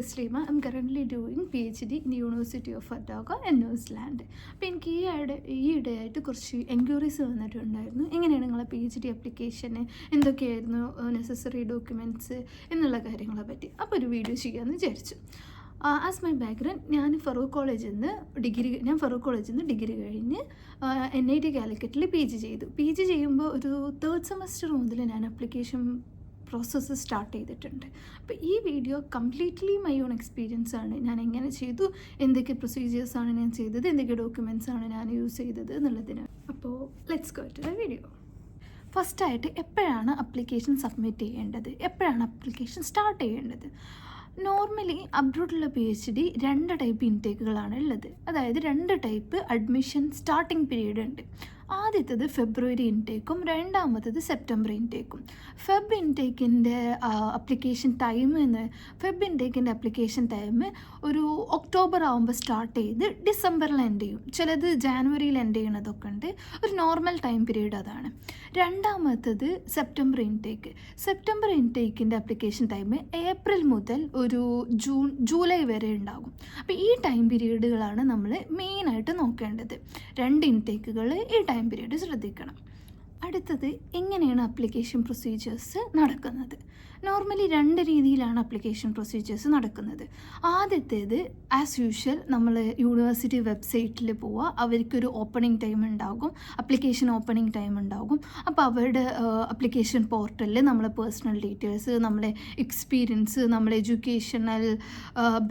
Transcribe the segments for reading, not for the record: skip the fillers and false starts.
Taslima. I'm currently doing PhD in the University of Ottawa in New Zealand. അപ്പോൾ എനിക്ക് ഈയിടെയായിട്ട് കുറച്ച് enquiries വന്നിട്ടുണ്ടായിരുന്നു. എങ്ങനെയാണ് നിങ്ങളെ PhD അപ്ലിക്കേഷന്, എന്തൊക്കെയായിരുന്നു നെസസറി ഡോക്യുമെൻറ്റ്സ് എന്നുള്ള കാര്യങ്ങളെ പറ്റി. അപ്പോൾ ഒരു വീഡിയോ ചെയ്യാമെന്ന് വിചാരിച്ചു. ആസ് മൈ ബാക്ക്ഗ്രൗണ്ട്, ഞാൻ ഫറൂഖ് കോളേജിൽ നിന്ന് ഡിഗ്രി കഴിഞ്ഞ് NIT കാലിക്കറ്റിൽ PG ചെയ്തു. PG ചെയ്യുമ്പോൾ ഒരു 3rd സെമസ്റ്റർ മുതൽ ഞാൻ അപ്ലിക്കേഷൻ പ്രോസസ്സ് സ്റ്റാർട്ട് ചെയ്തിട്ടുണ്ട്. അപ്പോൾ ഈ video completely my own experience ആണ്. ഞാൻ എങ്ങനെ ചെയ്തു, എന്തൊക്കെ പ്രൊസീജിയേഴ്സാണ് ഞാൻ ചെയ്തത്, എന്തൊക്കെ ഡോക്യുമെൻറ്റ്സാണ് ഞാൻ യൂസ് ചെയ്തത് എന്നുള്ളതിന്. അപ്പോൾ let's go to the video. ഫസ്റ്റായിട്ട് എപ്പോഴാണ് അപ്ലിക്കേഷൻ സബ്മിറ്റ് ചെയ്യേണ്ടത്, എപ്പോഴാണ് അപ്ലിക്കേഷൻ സ്റ്റാർട്ട് ചെയ്യേണ്ടത്? നോർമലി അബ്രോഡിലുള്ള PhD 2 ടൈപ്പ് ഇൻടേക്കുകളാണ് ഉള്ളത്. അതായത് 2 ടൈപ്പ് അഡ്മിഷൻ സ്റ്റാർട്ടിംഗ് പീരീഡ് ഉണ്ട്. ആദ്യത്തേത് ഫെബ്രുവരി ഇൻടേക്കും രണ്ടാമത്തേത് സെപ്റ്റംബർ ഇൻടേക്കും. ഫെബ് ഇൻടേക്കിൻ്റെ അപ്ലിക്കേഷൻ ടൈം ഒരു ഒക്ടോബർ ആകുമ്പോൾ സ്റ്റാർട്ട് ചെയ്ത് ഡിസംബറിൽ എൻഡ് ചെയ്യും. ചിലത് ജാനുവരിയിൽ എൻഡ് ചെയ്യണതൊക്കെ ഉണ്ട്. ഒരു നോർമൽ ടൈം പീരീഡ് അതാണ്. രണ്ടാമത്തേത് സെപ്റ്റംബർ ഇൻടേക്കിൻ്റെ അപ്ലിക്കേഷൻ ടൈം ഏപ്രിൽ മുതൽ ഒരു ജൂലൈ വരെ ഉണ്ടാകും. അപ്പോൾ ഈ ടൈം പീരീഡുകളാണ് നമ്മൾ മെയിനായിട്ട് നോക്കേണ്ടത്. 2 ഇൻടേക്കുകൾ ഈ ടൈം പീരീഡ് ശ്രദ്ധിക്കണം. അടുത്തത് എങ്ങനെയാണ് അപ്ലിക്കേഷൻ പ്രൊസീജിയേഴ്സ് നടക്കുന്നത്? നോർമലി 2 രീതിയിലാണ് അപ്ലിക്കേഷൻ പ്രൊസീജിയേഴ്സ് നടക്കുന്നത്. ആദ്യത്തേത് ആസ് യൂഷ്വൽ നമ്മൾ യൂണിവേഴ്സിറ്റി വെബ്സൈറ്റിൽ പോവുക. അവർക്കൊരു ഓപ്പണിംഗ് ടൈം ഉണ്ടാകും, അപ്ലിക്കേഷൻ ഓപ്പണിംഗ് ടൈം ഉണ്ടാകും. അപ്പോൾ അവരുടെ അപ്ലിക്കേഷൻ പോർട്ടലിൽ നമ്മളെ പേഴ്സണൽ ഡീറ്റെയിൽസ്, നമ്മളെ എക്സ്പീരിയൻസ്, നമ്മളെ എഡ്യൂക്കേഷണൽ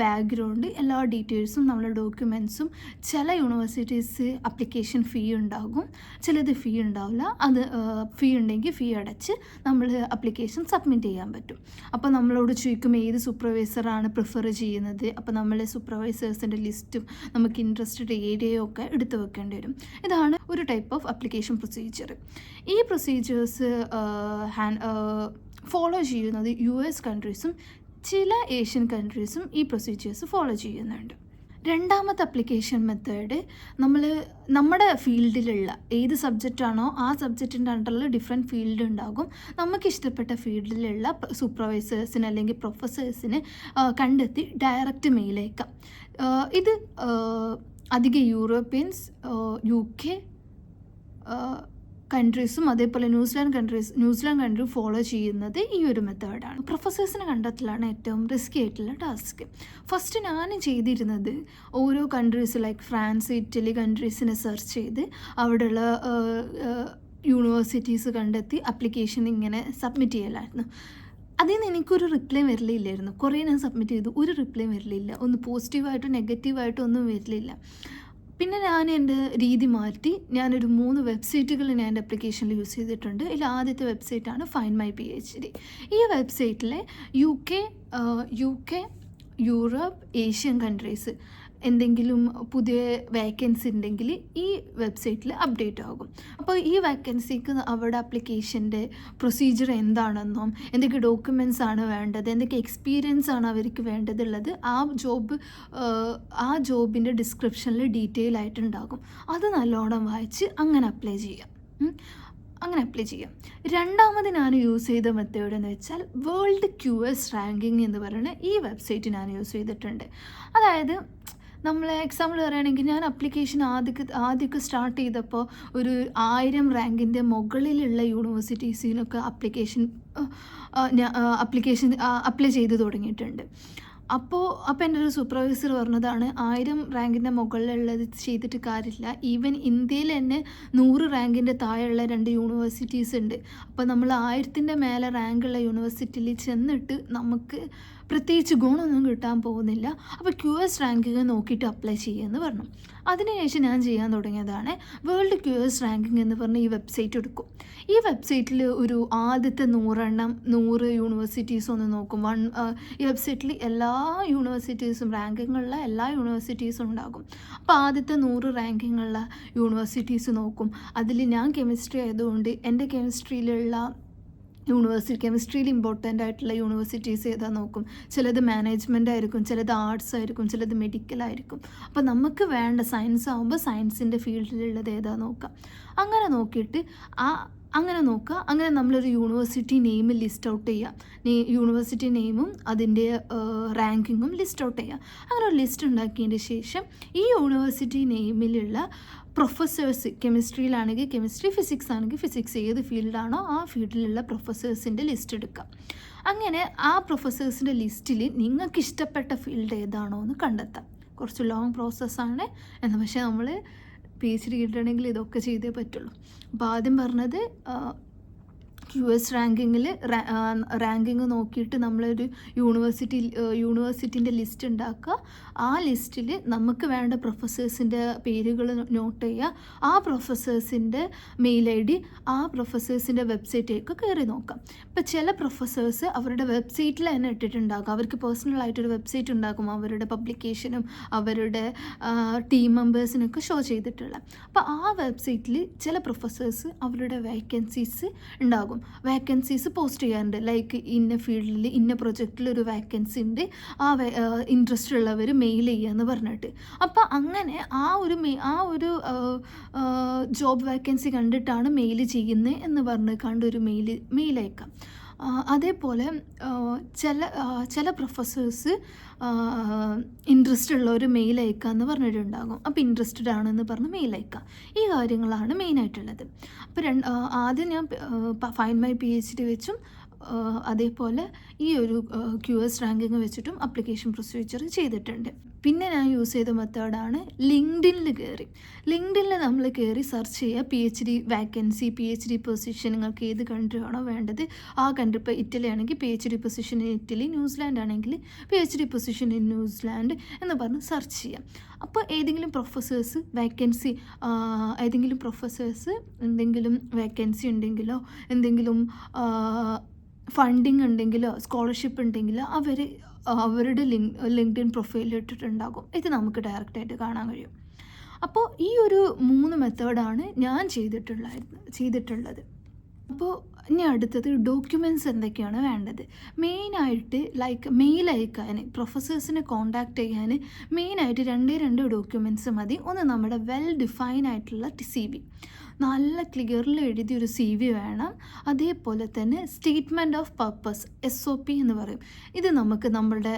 ബാക്ക്ഗ്രൗണ്ട്, എല്ലാ ഡീറ്റെയിൽസും നമ്മളെ ഡോക്യുമെൻറ്റ്സും. ചില യൂണിവേഴ്സിറ്റീസ് അപ്ലിക്കേഷൻ ഫീ ഉണ്ടാകും, ചിലത് ഫീ ഉണ്ടാവില്ല. അത് ഫീ ഉണ്ടെങ്കിൽ ഫീ അടച്ച് നമ്മൾ അപ്ലിക്കേഷൻ സബ്മിറ്റ് ചെയ്യാൻ പറ്റും. അപ്പോൾ നമ്മളോട് ചോദിക്കും ഏത് സൂപ്പർവൈസറാണ് പ്രിഫർ ചെയ്യുന്നത്. അപ്പോൾ നമ്മളെ സൂപ്പർവൈസേഴ്സിൻ്റെ ലിസ്റ്റും നമുക്ക് ഇൻട്രസ്റ്റഡ് ഏരിയയും ഒക്കെ എടുത്തു വെക്കേണ്ടി വരും. ഇതാണ് ഒരു ടൈപ്പ് ഓഫ് അപ്ലിക്കേഷൻ പ്രൊസീജിയർ. ഈ പ്രൊസീജിയേഴ്സ് ഫോളോ ചെയ്യുന്നത് US കൺട്രീസും ചില ഏഷ്യൻ കൺട്രീസും ഈ പ്രൊസീജിയേഴ്സ് ഫോളോ ചെയ്യുന്നുണ്ട്. രണ്ടാമത്തെ അപ്ലിക്കേഷൻ മെത്തേഡ്, നമ്മുടെ ഫീൽഡിലുള്ള ഏത് സബ്ജക്റ്റാണോ ആ സബ്ജക്റ്റിൻ്റെ അണ്ടറിൽ ഡിഫറെൻറ്റ് ഫീൽഡ് ഉണ്ടാകും. നമുക്കിഷ്ടപ്പെട്ട ഫീൽഡിലുള്ള സൂപ്പർവൈസേഴ്സിന് അല്ലെങ്കിൽ പ്രൊഫസേഴ്സിന് കണ്ടെത്തി ഡയറക്റ്റ് മെയിൽ അയക്കാം. ഇത് അധികം യൂറോപ്യൻസ്, UK കൺട്രീസും അതേപോലെ ന്യൂസിലാൻഡ് കൺട്രി ഫോളോ ചെയ്യുന്നത് ഈ ഒരു മെത്തേഡാണ്. പ്രൊഫസേഴ്സിനെ കണ്ടെത്തലാണ് ഏറ്റവും റിസ്കി ആയിട്ടുള്ള ടാസ്ക്. ഫസ്റ്റ് ഞാൻ ചെയ്തിരുന്നത് ഓരോ കൺട്രീസ് ലൈക്ക് ഫ്രാൻസ്, ഇറ്റലി കൺട്രീസിനെ സെർച്ച് ചെയ്ത് അവിടെയുള്ള യൂണിവേഴ്സിറ്റീസ് കണ്ടെത്തി അപ്ലിക്കേഷൻ ഇങ്ങനെ സബ്മിറ്റ് ചെയ്യലായിരുന്നു. അതിൽ നിന്ന് എനിക്കൊരു റിപ്ലൈ വരലില്ലായിരുന്നു. കുറേ ഞാൻ സബ്മിറ്റ് ചെയ്തു, ഒരു റിപ്ലൈ വരലില്ല. ഒന്ന് പോസിറ്റീവായിട്ടോ നെഗറ്റീവായിട്ടോ ഒന്നും വരലില്ല. പിന്നെ ഞാൻ എൻ്റെ രീതി മാറ്റി ഞാനൊരു 3 വെബ്സൈറ്റുകൾ ഞാൻ എൻ്റെ അപ്ലിക്കേഷനിൽ യൂസ് ചെയ്തിട്ടുണ്ട്. ഇതിൽ ആദ്യത്തെ വെബ്സൈറ്റാണ് ഫൈൻഡ് മൈ PhD. ഈ വെബ്സൈറ്റിലെ UK, യൂറോപ്പ്, ഏഷ്യൻ കൺട്രീസ് എന്തെങ്കിലും പുതിയ വേക്കൻസി ഉണ്ടെങ്കിൽ ഈ വെബ്സൈറ്റിൽ അപ്ഡേറ്റ് ആകും. അപ്പോൾ ഈ വേക്കൻസിക്ക് അവിടെ അപ്ലിക്കേഷൻ്റെ പ്രൊസീജിയർ എന്താണെന്നും എന്തൊക്കെ ഡോക്യുമെൻറ്റ്സ് ആണ് വേണ്ടത്, എന്തൊക്കെ എക്സ്പീരിയൻസ് ആണ് അവർക്ക് വേണ്ടതുള്ളത് ആ ജോബിൻ്റെ ഡിസ്ക്രിപ്ഷനിൽ ഡീറ്റെയിൽ ആയിട്ടുണ്ടാകും. അത് നല്ലോണം വായിച്ച് അങ്ങനെ അപ്ലൈ ചെയ്യാം. രണ്ടാമത് ഞാൻ യൂസ് ചെയ്ത മെത്തേഡ് എന്ന് വെച്ചാൽ വേൾഡ് QS റാങ്കിങ് എന്ന് പറയുന്ന ഈ വെബ്സൈറ്റ് ഞാൻ യൂസ് ചെയ്തിട്ടുണ്ട്. അതായത് നമ്മൾ എക്സാമ്പിൾ പറയുകയാണെങ്കിൽ ഞാൻ അപ്ലിക്കേഷൻ ആദ്യമൊക്കെ സ്റ്റാർട്ട് ചെയ്തപ്പോൾ ഒരു 1000 റാങ്കിൻ്റെ മുകളിലുള്ള യൂണിവേഴ്സിറ്റീസിനൊക്കെ അപ്ലിക്കേഷൻ അപ്ലൈ ചെയ്ത് തുടങ്ങിയിട്ടുണ്ട്. അപ്പോൾ എൻ്റെ ഒരു സൂപ്പർവൈസർ പറഞ്ഞതാണ് 1000 റാങ്കിൻ്റെ മുകളിലുള്ളത് ചെയ്തിട്ട് കാര്യമില്ല. ഈവൻ ഇന്ത്യയിൽ തന്നെ 100 റാങ്കിൻ്റെ താഴെയുള്ള 2 യൂണിവേഴ്സിറ്റീസ് ഉണ്ട്. അപ്പോൾ നമ്മൾ 1000ൻ്റെ മേലെ റാങ്കുള്ള യൂണിവേഴ്സിറ്റിയിൽ ചെന്നിട്ട് നമുക്ക് പ്രത്യേകിച്ച് ഗുണമൊന്നും കിട്ടാൻ പോകുന്നില്ല. അപ്പോൾ QS റാങ്കിങ് നോക്കിയിട്ട് അപ്ലൈ ചെയ്യുമെന്ന് പറഞ്ഞു. അതിനുശേഷം ഞാൻ ചെയ്യാൻ തുടങ്ങിയതാണ് വേൾഡ് QS റാങ്കിങ് എന്ന് പറഞ്ഞ ഈ വെബ്സൈറ്റ് എടുക്കും. ഈ വെബ്സൈറ്റിൽ ഒരു ആദ്യത്തെ 100 യൂണിവേഴ്സിറ്റീസ് ഒന്ന് നോക്കും. ഈ വെബ്സൈറ്റിൽ എല്ലാ യൂണിവേഴ്സിറ്റീസും റാങ്കിങ്ങുള്ള എല്ലാ യൂണിവേഴ്സിറ്റീസും ഉണ്ടാകും. അപ്പോൾ ആദ്യത്തെ 100 റാങ്കിങ്ങുള്ള യൂണിവേഴ്സിറ്റീസ് നോക്കും. അതിൽ ഞാൻ കെമിസ്ട്രി ആയതുകൊണ്ട് എൻ്റെ കെമിസ്ട്രിയിൽ ഇമ്പോർട്ടൻ്റ് ആയിട്ടുള്ള യൂണിവേഴ്സിറ്റീസ് ഏതാ നോക്കും. ചിലത് മാനേജ്മെൻ്റ് ആയിരിക്കും, ചിലത് ആർട്സ് ആയിരിക്കും, ചിലത് മെഡിക്കലായിരിക്കും. അപ്പോൾ നമുക്ക് വേണ്ട സയൻസ് ആകുമ്പോൾ സയൻസിൻ്റെ ഫീൽഡിലുള്ളത് ഏതാ നോക്കാം. അങ്ങനെ നോക്കിയിട്ട് അങ്ങനെ നോക്കുക. അങ്ങനെ നമ്മളൊരു യൂണിവേഴ്സിറ്റി നെയിം ലിസ്റ്റ് ഔട്ട് ചെയ്യുക. യൂണിവേഴ്സിറ്റി നെയിമും അതിൻ്റെ റാങ്കിങ്ങും ലിസ്റ്റ് ഔട്ട് ചെയ്യുക. അങ്ങനെ ഒരു ലിസ്റ്റ് ഉണ്ടാക്കിയതിന് ശേഷം ഈ യൂണിവേഴ്സിറ്റി നെയിമിലുള്ള പ്രൊഫസേഴ്സ്, കെമിസ്ട്രിയിലാണെങ്കിൽ കെമിസ്ട്രി, ഫിസിക്സ് ആണെങ്കിൽ ഫിസിക്സ്, ഏത് ഫീൽഡാണോ ആ ഫീൽഡിലുള്ള പ്രൊഫസേഴ്സിൻ്റെ ലിസ്റ്റ് എടുക്കുക. അങ്ങനെ ആ പ്രൊഫസേഴ്സിൻ്റെ ലിസ്റ്റിൽ നിങ്ങൾക്ക് ഇഷ്ടപ്പെട്ട ഫീൽഡ് ഏതാണോ എന്ന് കണ്ടെത്താം. കുറച്ച് ലോങ് പ്രോസസ്സാണ് എന്ന്, പക്ഷേ നമ്മൾ PhD കിട്ടണമെങ്കിൽ ഇതൊക്കെ ചെയ്തേ പറ്റുള്ളൂ. അപ്പോൾ ആദ്യം പറഞ്ഞത് QS റാങ്കിങ് നോക്കിയിട്ട് നമ്മളൊരു യൂണിവേഴ്സിറ്റിൻ്റെ ലിസ്റ്റ് ഉണ്ടാക്കുക. ആ ലിസ്റ്റിൽ നമുക്ക് വേണ്ട പ്രൊഫസേഴ്സിൻ്റെ പേരുകൾ നോട്ട് ചെയ്യുക. ആ പ്രൊഫസേഴ്സിൻ്റെ മെയിൽ ID, ആ പ്രൊഫസേഴ്സിൻ്റെ വെബ്സൈറ്റിലേക്ക് കയറി നോക്കാം. ഇപ്പോൾ ചില പ്രൊഫസേഴ്സ് അവരുടെ വെബ്സൈറ്റിൽ തന്നെ ഇട്ടിട്ടുണ്ടാകും. അവർക്ക് പേഴ്സണലായിട്ടൊരു വെബ്സൈറ്റ് ഉണ്ടാകും, അവരുടെ പബ്ലിക്കേഷനും അവരുടെ ടീം മെമ്പേഴ്സിനൊക്കെ ഷോ ചെയ്തിട്ടുള്ള. അപ്പോൾ ആ വെബ്സൈറ്റിൽ ചില പ്രൊഫസേഴ്സ് അവരുടെ വേക്കൻസീസ് ഉണ്ടാകും, വേക്കൻസീസ് പോസ്റ്റ് ചെയ്യാറുണ്ട്. ലൈക്ക് ഇന്ന ഫീൽഡിൽ ഇന്ന പ്രൊജക്റ്റിൽ ഒരു വേക്കൻസി ഉണ്ട്, ആ ഇൻട്രസ്റ്റ് ഉള്ളവർ മെയിൽ ചെയ്യാന്ന് പറഞ്ഞിട്ട്. അപ്പോൾ അങ്ങനെ ആ ഒരു ജോബ് വേക്കൻസി കണ്ടിട്ടാണ് മെയിൽ ചെയ്യുന്നത് എന്ന് പറഞ്ഞ് കണ്ടൊരു മെയിൽ അയക്കാം. അതേപോലെ ചില പ്രൊഫസേഴ്സ് ഇൻട്രസ്റ്റ് ഉള്ളവർ മെയിൽ അയക്കാമെന്ന് പറഞ്ഞിട്ടുണ്ടാകും. അപ്പോൾ ഇൻട്രസ്റ്റഡ് ആണെന്ന് പറഞ്ഞ് മെയിൽ അയക്കാം. ഈ കാര്യങ്ങളാണ് മെയിനായിട്ടുള്ളത്. അപ്പോൾ ആദ്യം ഞാൻ ഫൈൻഡ് മൈ PhD വെച്ചും അതേപോലെ ഈ ഒരു QS റാങ്കിങ് വെച്ചിട്ടും അപ്ലിക്കേഷൻ പ്രൊസീജിയർ ചെയ്തിട്ടുണ്ട്. പിന്നെ ഞാൻ യൂസ് ചെയ്ത മെത്തേഡാണ് ലിങ്ക്ഡിനിൽ നമ്മൾ കയറി സെർച്ച് ചെയ്യുക PhD വാക്കൻസി, PhD പൊസിഷൻ, നിങ്ങൾക്ക് ഏത് കൺട്രി ആണോ വേണ്ടത് ആ കൺട്രി. ഇപ്പോൾ ഇറ്റലി ആണെങ്കിൽ PhD position in Italy, New Zealand ആണെങ്കിൽ PhD പൊസിഷൻ ഇൻ ന്യൂസിലാൻഡ് എന്ന് പറഞ്ഞ് സെർച്ച് ചെയ്യാം. അപ്പോൾ ഏതെങ്കിലും പ്രൊഫസേഴ്സ് എന്തെങ്കിലും വേക്കൻസി ഉണ്ടെങ്കിലോ എന്തെങ്കിലും ഫണ്ടിങ് ഉണ്ടെങ്കിലോ സ്കോളർഷിപ്പ് ഉണ്ടെങ്കിലോ അവരുടെ ലിങ്ക്ഡിൻ പ്രൊഫൈലിൽ ഇട്ടിട്ടുണ്ടാകും. ഇത് നമുക്ക് ഡയറക്റ്റായിട്ട് കാണാൻ കഴിയും. അപ്പോൾ ഈ ഒരു 3 മെത്തേഡാണ് ഞാൻ ചെയ്തിട്ടുള്ളത്. അപ്പോൾ ഇനി അടുത്തത് ഡോക്യുമെൻറ്റ്സ് എന്തൊക്കെയാണ് വേണ്ടത്. മെയിനായിട്ട് മെയിൽ അയക്കാൻ, പ്രൊഫസേഴ്സിനെ കോൺടാക്റ്റ് ചെയ്യാൻ മെയിനായിട്ട് 2 ഡോക്യുമെൻറ്റ്സ് മതി. ഒന്ന് നമ്മുടെ വെൽ ഡിഫൈൻ ആയിട്ടുള്ള CV, നല്ല ക്ലിയറിൽ എഴുതിയൊരു CV വേണം. അതേപോലെ തന്നെ സ്റ്റേറ്റ്മെൻറ്റ് ഓഫ് പർപ്പസ്, SOP എന്ന് പറയും. ഇത് നമുക്ക് നമ്മളുടെ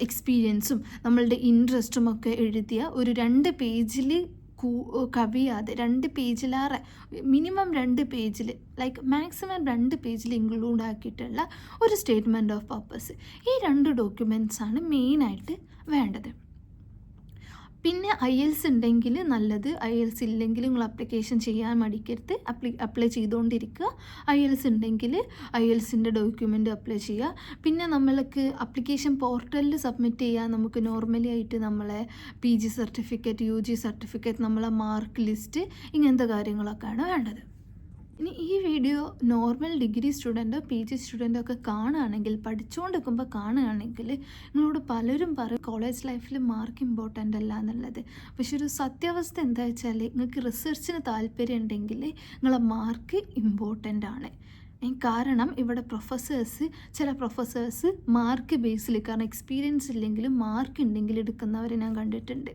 എക്സ്പീരിയൻസും നമ്മളുടെ ഇൻട്രസ്റ്റും ഒക്കെ എഴുതിയ ഒരു 2 പേജിൽ കവിയാതെ 2 പേജിലേറെ, മിനിമം 2 പേജിൽ, മാക്സിമം 2 പേജിൽ ഇൻക്ലൂഡ് ആക്കിയിട്ടുള്ള ഒരു സ്റ്റേറ്റ്മെൻറ്റ് ഓഫ് പർപ്പസ്. ഈ 2 ഡോക്യുമെൻറ്റ്സാണ് മെയിനായിട്ട് വേണ്ടത്. പിന്നെ IELTS ഉണ്ടെങ്കിൽ നല്ലത്. IELTS ഇല്ലെങ്കിൽ നിങ്ങൾ അപ്ലിക്കേഷൻ ചെയ്യാൻ മടിക്കരുത്, അപ്ലൈ ചെയ്തുകൊണ്ടിരിക്കുക. IELTS ഉണ്ടെങ്കിൽ IELTSൻ്റെ ഡോക്യുമെൻ്റ് അപ്ലൈ ചെയ്യുക. പിന്നെ നമ്മൾക്ക് അപ്ലിക്കേഷൻ പോർട്ടലിൽ സബ്മിറ്റ് ചെയ്യാൻ നമുക്ക് നോർമലി ആയിട്ട് നമ്മളെ PG സർട്ടിഫിക്കറ്റ്, UG സർട്ടിഫിക്കറ്റ്, നമ്മളെ മാർക്ക് ലിസ്റ്റ്, ഇങ്ങനത്തെ കാര്യങ്ങളൊക്കെയാണ് വേണ്ടത്. ഇനി ഈ വീഡിയോ നോർമൽ ഡിഗ്രി സ്റ്റുഡൻറ്റോ PG സ്റ്റുഡൻറ്റോ ഒക്കെ കാണുകയാണെങ്കിൽ, പഠിച്ചുകൊണ്ടിരിക്കുമ്പോൾ കാണുകയാണെങ്കിൽ നിങ്ങളോട് പലരും പറയും കോളേജ് ലൈഫിൽ മാർക്ക് ഇമ്പോർട്ടൻ്റ് അല്ല എന്നുള്ളത്. പക്ഷെ ഒരു സത്യാവസ്ഥ എന്താ വെച്ചാൽ, നിങ്ങൾക്ക് റിസർച്ചിന് താല്പര്യം ഉണ്ടെങ്കിൽ നിങ്ങളെ മാർക്ക് ഇമ്പോർട്ടൻ്റ് ആണ്. കാരണം ഇവിടെ ചില പ്രൊഫസേഴ്സ് മാർക്ക് ബേസിൽ, കാരണം എക്സ്പീരിയൻസ് ഇല്ലെങ്കിലും മാർക്ക് ഉണ്ടെങ്കിൽ എടുക്കുന്നവരെ ഞാൻ കണ്ടിട്ടുണ്ട്.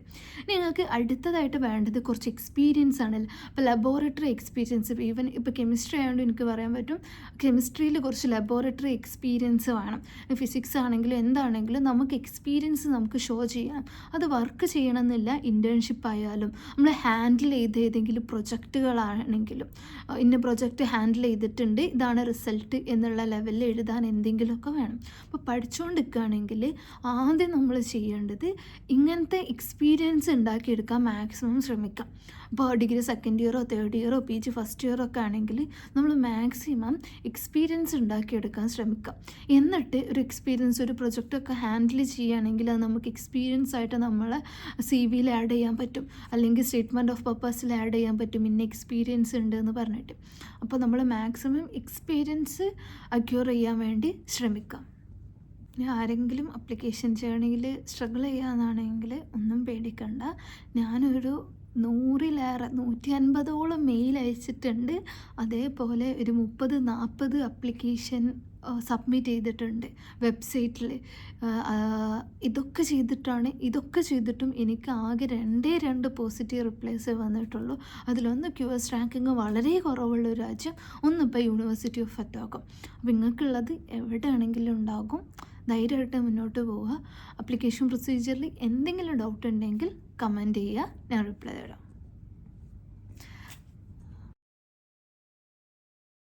നിങ്ങൾക്ക് അടുത്തതായിട്ട് വേണ്ടത് കുറച്ച് എക്സ്പീരിയൻസ് ആണല്ലോ. ഇപ്പോൾ ലബോറട്ടറി എക്സ്പീരിയൻസ്, ഇപ്പോൾ കെമിസ്ട്രി ആയതുകൊണ്ട് എനിക്ക് പറയാൻ പറ്റും, കെമിസ്ട്രിയിൽ കുറച്ച് ലബോറട്ടറി എക്സ്പീരിയൻസ് വേണം. ഫിസിക്സ് ആണെങ്കിലും എന്താണെങ്കിലും നമുക്ക് എക്സ്പീരിയൻസ് നമുക്ക് ഷോ ചെയ്യാം. അത് വർക്ക് ചെയ്യണമെന്നില്ല, ഇൻറ്റേൺഷിപ്പ് ആയാലും നമ്മൾ ഹാൻഡിൽ ചെയ്ത ഏതെങ്കിലും പ്രൊജക്റ്റുകളാണെങ്കിലും, ഇന്ന പ്രൊജക്റ്റ് ഹാൻഡിൽ ചെയ്തിട്ടുണ്ട്, ഇതാണ് റിസൾട്ട് എന്നുള്ള ലെവലിൽ എഴുതാൻ എന്തെങ്കിലുമൊക്കെ വേണം. അപ്പോൾ പഠിച്ചുകൊണ്ടിരിക്കുകയാണെങ്കിൽ ആദ്യം നമ്മൾ ചെയ്യേണ്ടത് ഇങ്ങനത്തെ എക്സ്പീരിയൻസ് ഉണ്ടാക്കിയെടുക്കാൻ മാക്സിമം ശ്രമിക്കാം. ഇപ്പോൾ ഡിഗ്രി സെക്കൻഡ് ഇയറോ തേർഡ് ഇയറോ PG ഫസ്റ്റ് ഇയറോ ഒക്കെ ആണെങ്കിൽ നമ്മൾ മാക്സിമം എക്സ്പീരിയൻസ് ഉണ്ടാക്കിയെടുക്കാൻ ശ്രമിക്കാം. എന്നിട്ട് ഒരു എക്സ്പീരിയൻസ്, ഒരു പ്രൊജക്റ്റൊക്കെ ഹാൻഡിൽ ചെയ്യുകയാണെങ്കിൽ അത് നമുക്ക് എക്സ്പീരിയൻസ് ആയിട്ട് നമ്മളെ CVയിൽ ആഡ് ചെയ്യാൻ പറ്റും, അല്ലെങ്കിൽ സ്റ്റേറ്റ്മെൻറ്റ് ഓഫ് പർപ്പസിൽ ആഡ് ചെയ്യാൻ പറ്റും, ഇന്ന എക്സ്പീരിയൻസ് ഉണ്ട് എന്ന് പറഞ്ഞിട്ട്. അപ്പോൾ നമ്മൾ മാക്സിമം എക്സ്പീരിയൻസ് അക്യൂർ ചെയ്യാൻ വേണ്ടി ശ്രമിക്കാം. ഇനി ആരെങ്കിലും അപ്ലിക്കേഷൻ ചെയ്യണമെങ്കിൽ സ്ട്രഗിൾ ചെയ്യാന്നാണെങ്കിൽ ഒന്നും പേടിക്കണ്ട. ഞാനൊരു 100-ലേറെ 150ഓളം മെയിൽ അയച്ചിട്ടുണ്ട്. അതേപോലെ ഒരു 30-40 അപ്ലിക്കേഷൻ സബ്മിറ്റ് ചെയ്തിട്ടുണ്ട് വെബ്സൈറ്റിൽ. ഇതൊക്കെ ചെയ്തിട്ടും എനിക്ക് ആകെ 2 പോസിറ്റീവ് റിപ്ലൈസേ വന്നിട്ടുള്ളൂ. അതിലൊന്ന് QS റാങ്കിങ് വളരെ കുറവുള്ളൊരു രാജ്യം, ഒന്നിപ്പോൾ യൂണിവേഴ്സിറ്റി ഓഫ് ഒറ്റാഗോ. അപ്പോൾ നിങ്ങൾക്കുള്ളത് എവിടെയാണെങ്കിലും ഉണ്ടാകും. ധൈര്യമായിട്ട് മുന്നോട്ട് പോവുക. അപ്ലിക്കേഷൻ പ്രൊസീജിയറിൽ എന്തെങ്കിലും ഡൗട്ട് ഉണ്ടെങ്കിൽ കമൻറ്റ് ചെയ്യുക, ഞാൻ റിപ്ലൈ തരാം.